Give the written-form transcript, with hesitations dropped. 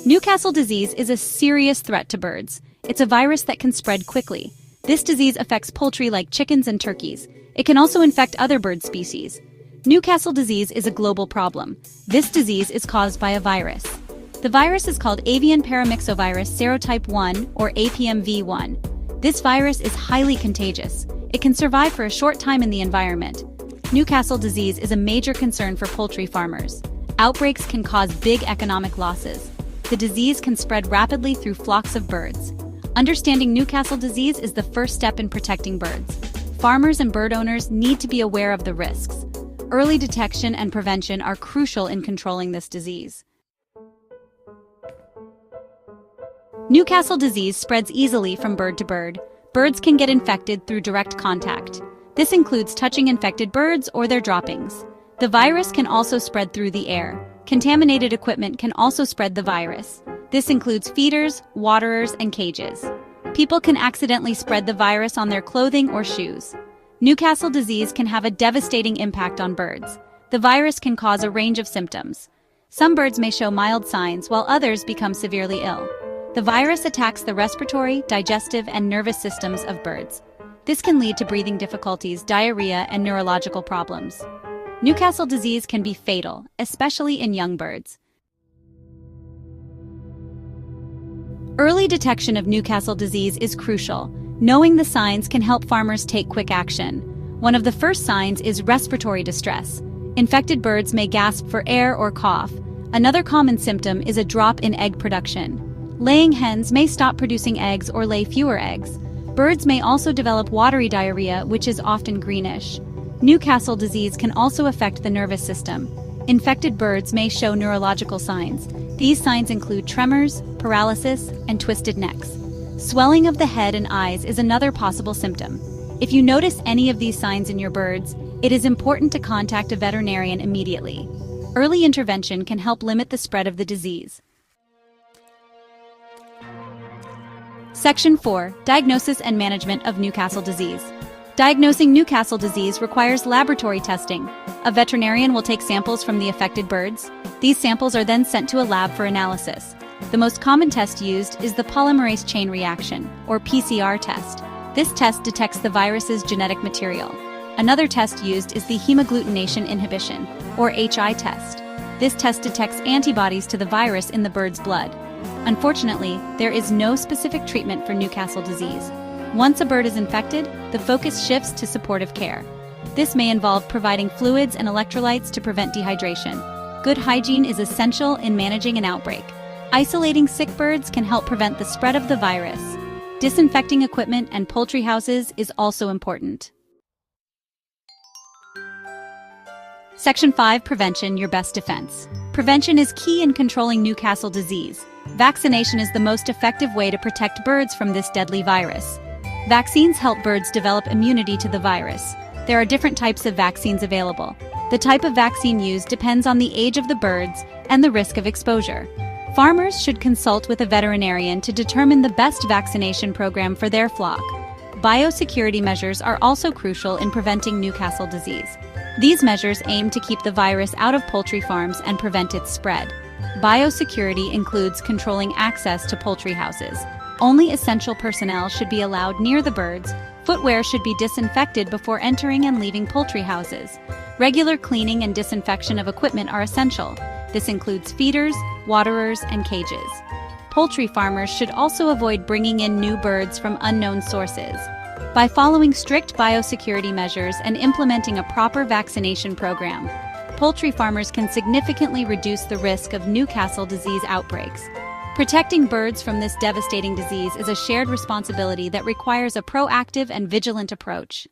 Newcastle disease is a serious threat to birds. It's a virus that can spread quickly. This disease affects poultry like chickens and turkeys. It can also infect other bird species. Newcastle disease is a global problem. This disease is caused by a virus. The virus is called avian paramyxovirus serotype 1 or APMV1. This virus is highly contagious. It can survive for a short time in the environment. Newcastle disease is a major concern for poultry farmers. Outbreaks can cause big economic losses. The disease can spread rapidly through flocks of birds. Understanding Newcastle disease is the first step in protecting birds. Farmers and bird owners need to be aware of the risks. Early detection and prevention are crucial in controlling this disease. Newcastle disease spreads easily from bird to bird. Birds can get infected through direct contact. This includes touching infected birds or their droppings. The virus can also spread through the air. Contaminated equipment can also spread the virus. This includes feeders, waterers, and cages. People can accidentally spread the virus on their clothing or shoes. Newcastle disease can have a devastating impact on birds. The virus can cause a range of symptoms. Some birds may show mild signs while others become severely ill. The virus attacks the respiratory, digestive, and nervous systems of birds. This can lead to breathing difficulties, diarrhea, and neurological problems. Newcastle disease can be fatal, especially in young birds. Early detection of Newcastle disease is crucial. Knowing the signs can help farmers take quick action. One of the first signs is respiratory distress. Infected birds may gasp for air or cough. Another common symptom is a drop in egg production. Laying hens may stop producing eggs or lay fewer eggs. Birds may also develop watery diarrhea, which is often greenish. Newcastle disease can also affect the nervous system. Infected birds may show neurological signs. These signs include tremors, paralysis, and twisted necks. Swelling of the head and eyes is another possible symptom. If you notice any of these signs in your birds, it is important to contact a veterinarian immediately. Early intervention can help limit the spread of the disease. Section 4. Diagnosis and Management of Newcastle Disease. Diagnosing Newcastle disease requires laboratory testing. A veterinarian will take samples from the affected birds. These samples are then sent to a lab for analysis. The most common test used is the polymerase chain reaction, or PCR test. This test detects the virus's genetic material. Another test used is the hemagglutination inhibition, or HI test. This test detects antibodies to the virus in the bird's blood. Unfortunately, there is no specific treatment for Newcastle disease. Once a bird is infected, the focus shifts to supportive care. This may involve providing fluids and electrolytes to prevent dehydration. Good hygiene is essential in managing an outbreak. Isolating sick birds can help prevent the spread of the virus. Disinfecting equipment and poultry houses is also important. Section 5. Prevention, your best defense. Prevention is key in controlling Newcastle disease. Vaccination is the most effective way to protect birds from this deadly virus. Vaccines help birds develop immunity to the virus. There are different types of vaccines available. The type of vaccine used depends on the age of the birds and the risk of exposure. Farmers should consult with a veterinarian to determine the best vaccination program for their flock. Biosecurity measures are also crucial in preventing Newcastle disease. These measures aim to keep the virus out of poultry farms and prevent its spread. Biosecurity includes controlling access to poultry houses. Only essential personnel should be allowed near the birds. Footwear should be disinfected before entering and leaving poultry houses. Regular cleaning and disinfection of equipment are essential. This includes feeders, waterers, and cages. Poultry farmers should also avoid bringing in new birds from unknown sources. By following strict biosecurity measures and implementing a proper vaccination program, poultry farmers can significantly reduce the risk of Newcastle disease outbreaks. Protecting birds from this devastating disease is a shared responsibility that requires a proactive and vigilant approach.